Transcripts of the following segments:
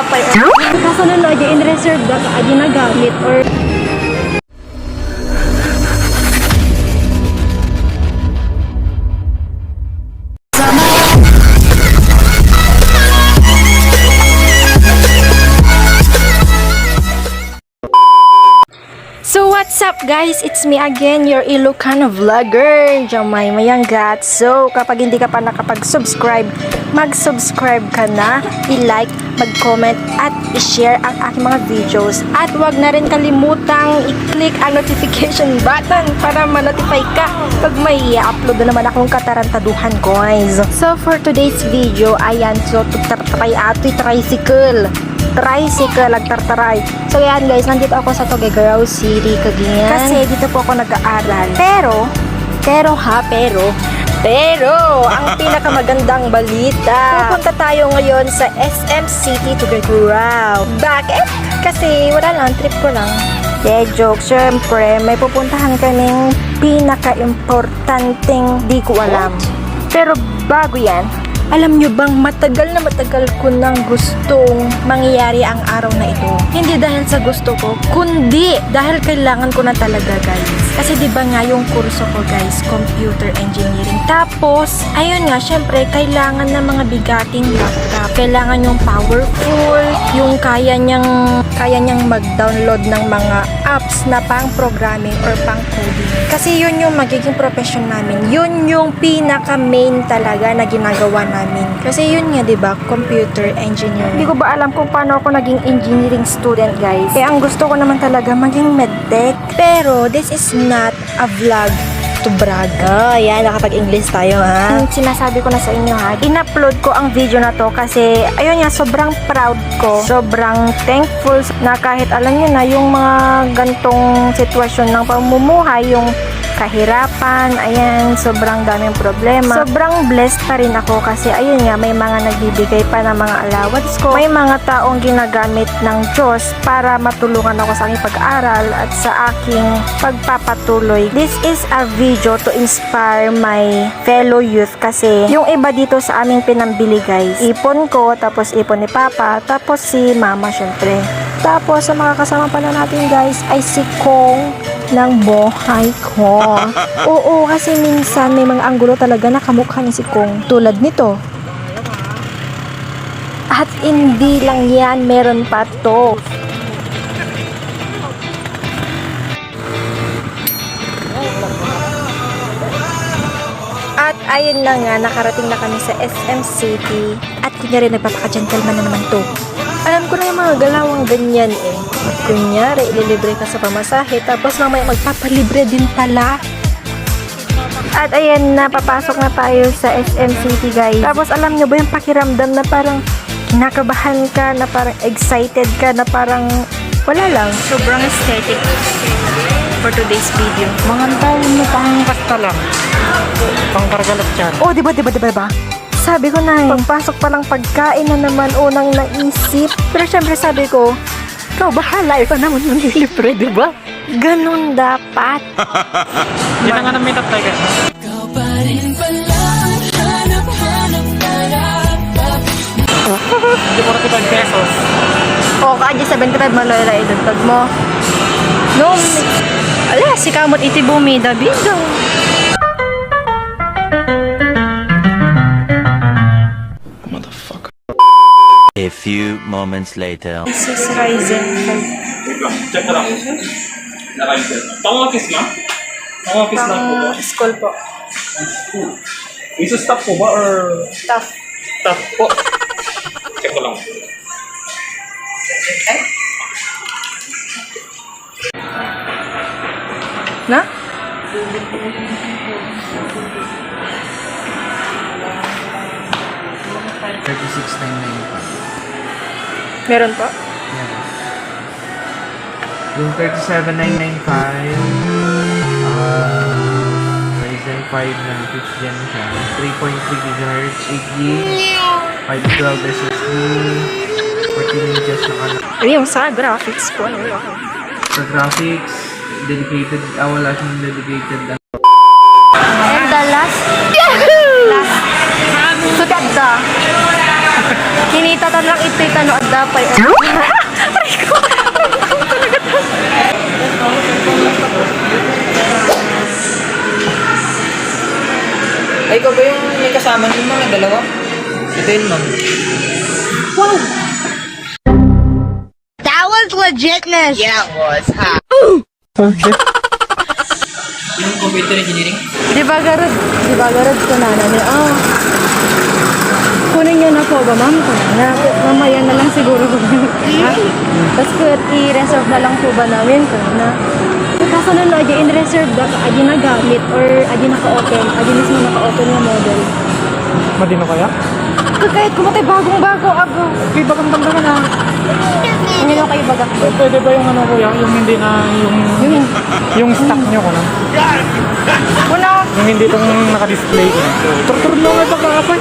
tinapay. Kaso na lagi in reserve na ginagamit or So what's up guys? It's me again, your Ilocano vlogger, Jamay Mayanggat. So kapag hindi ka pa nakapag-subscribe, mag-subscribe ka na, i-like, mag-comment at i-share ang aking mga videos. At wag na rin kalimutang i-click ang notification button para ma-notify ka pag may i-upload na naman akong katarantaduhan guys. So for today's video, ayan, so tutartay ato'y tricycle agtartaray. So yan guys, nandito ako sa Tuguegarao City, Cagayan. Kasi dito po ako nag-aaral. Pero ang pinakamagandang balita, pupunta tayo ngayon sa SM City Tuguegarao. Bakit? Kasi wala lang, trip ko lang. Joke, syempre may pupuntahan kaming pinaka-importanteng di ko alam. Pero bago yan, alam nyo bang matagal ko nang gustong mangyayari ang araw na ito. Hindi dahil sa gusto ko, kundi dahil kailangan ko na talaga guys. Kasi diba nga yung kurso ko guys, computer engineering. Tapos, ayun nga, syempre, kailangan ng mga bigating laptop. Kailangan yung powerful, yung kaya niyang mag-download ng mga apps na pang-programming or pang-coding. Kasi yun yung magiging profession namin. Yun yung pinaka-main talaga na ginagawa namin. Kasi yun nga, diba, computer engineering. Hindi ko ba alam kung paano ako naging engineering student, guys. Ang gusto ko naman talaga maging medtech. Pero, this is not a vlog to brag. Oh, yan, nakapag-English tayo, ha? Sinasabi ko na sa inyo, ha? In-upload ko ang video na to kasi, ayun nga, sobrang proud ko. Sobrang thankful na kahit alam nyo na yung mga gantong sitwasyon ng pamumuhay, yung kahirapan, ayan, sobrang daming problema. Sobrang blessed pa rin ako kasi ayun nga, may mga nagbibigay pa ng mga allowance ko. May mga taong ginagamit ng Diyos para matulungan ako sa aking pag-aaral at sa aking pagpapatuloy. This is a video to inspire my fellow youth kasi yung iba dito sa aming pinambili guys, ipon ko, tapos ipon ni Papa, tapos si Mama syempre. Tapos sa mga kasama pala natin guys ay si Kong ng buhay ko. Oo, kasi minsan may mga anggulo talaga na kamukha ni si Kong. Tulad nito. At hindi lang yan, meron pa to. At ayun na nga, nakarating na kami sa SM City. At kunyari, nagpapaka-gentleman na naman to. Alam ko na yung mga galawang ganyan eh. Kunyari, ililibre ka sa pamasahe, tapos mamaya magpapalibre din pala. At ayan na, papasok na tayo sa SM City guys. Tapos alam nyo ba yung pakiramdam na parang kinakabahan ka, na parang excited ka, na parang wala lang. Sobrang aesthetic for today's video. Mga tao mo pang kasta lang. Pang kargalat dyan. Oh, diba? Sabi ko na, pagpasok pa lang pagkain na naman unang naisip. Pero syempre sabi ko, ikaw bahala, ikaw naman yung nililibre, diba? Ganon dapat. Yan ang may tatay ka. Hindi mo 45 pesos. O, kaadya 75 maloy la idagtag mo. No, ala, si kamot iti bumi, David. A few moments later. This is Ryzen 5. Check mo lang. Pang-office lang? Pang-office lang po ba? School po. Iso staff po ba or Staff. staff po? Check mo lang. Na? Meron po? Yan. Yung 37995 Ryzen 5 na 5th gen siya, 3.3 GHz, 8GB, 512 SSD, 14 inches na Yung sa graphics po. sa graphics, dedicated, wala siyang dedicated na. And the last, sugad da. Kini Kita lang ito'y tano at dapay. Ay, ikaw ba yung may kasama niyo mga dalawa? Ito yun, ma'am. That was legitness! Yeah. Yung computer engineering? Di ba garod ko na namin. Kunin niyo na po ba, ma'am? Mamaya na lang siguro po. Tapos i-reserve na lang po ba namin? Na. Kaso na no, in-reserve na adi na gamit or adi naka-open. Adi mismo naka-open yung model. Madino kaya? Kahit kumatay bagong-bago, abo. Okay, bakang damdaman na. Hindi na kayo bagak. Pwede ba yung ano kuya? Yung hindi na yung stock nyo ko na? Una, Yung hindi itong naka-display ko. Tur-tur mo nga ito kakapay.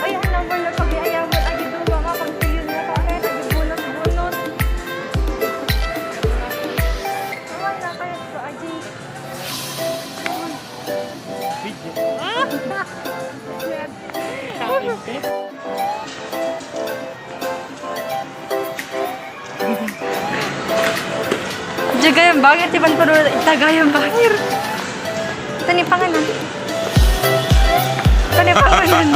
ay, ang number na sabi, ayaw mo, adi duwa nga, pag yun na ka, kaya adi bunot-bunot. Awan na kayo ko, adi. Jagayang bagir, tiban ko rin, itagayang bagir. Ito ni pangalan. Ito ni pangalan.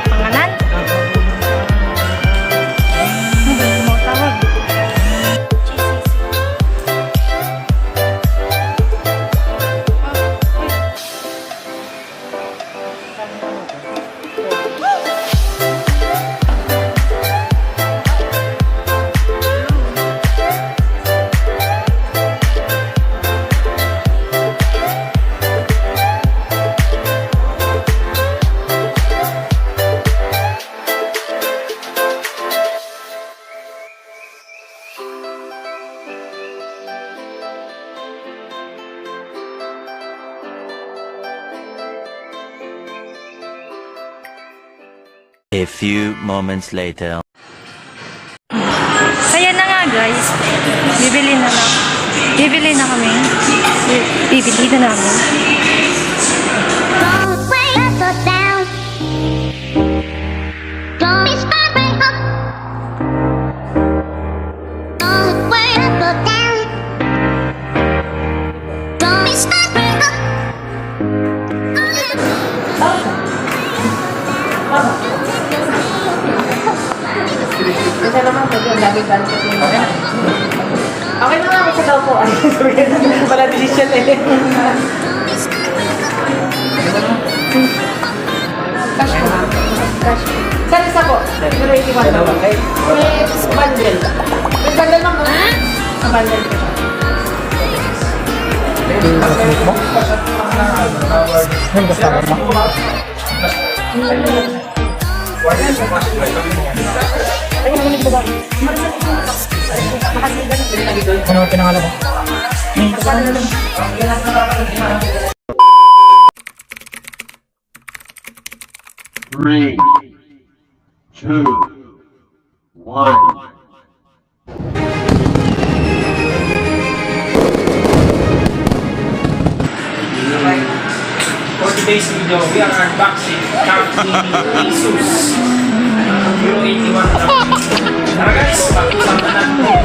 Pangalan? Hindi mo tawag. A few moments later. Kaya na nga guys, bibili na lang. Bibili na kami. Bibili na namin. Don't wait so down. Don't be stubborn up. Don't wait so down. Don't be stubborn up. Okay na nga ako sa daw po. Ay, pala decision eh. Saan isa po? 081 na. May bundle. May bundle mo ha? Ang bundle ko siya. Yung kasama mo? Ano ang pinangalan mo? Three, two, one. For today's video, we are unboxing company Asus 081. Tara guys, pag-usapan natin.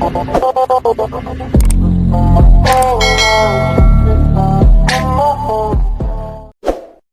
Oh,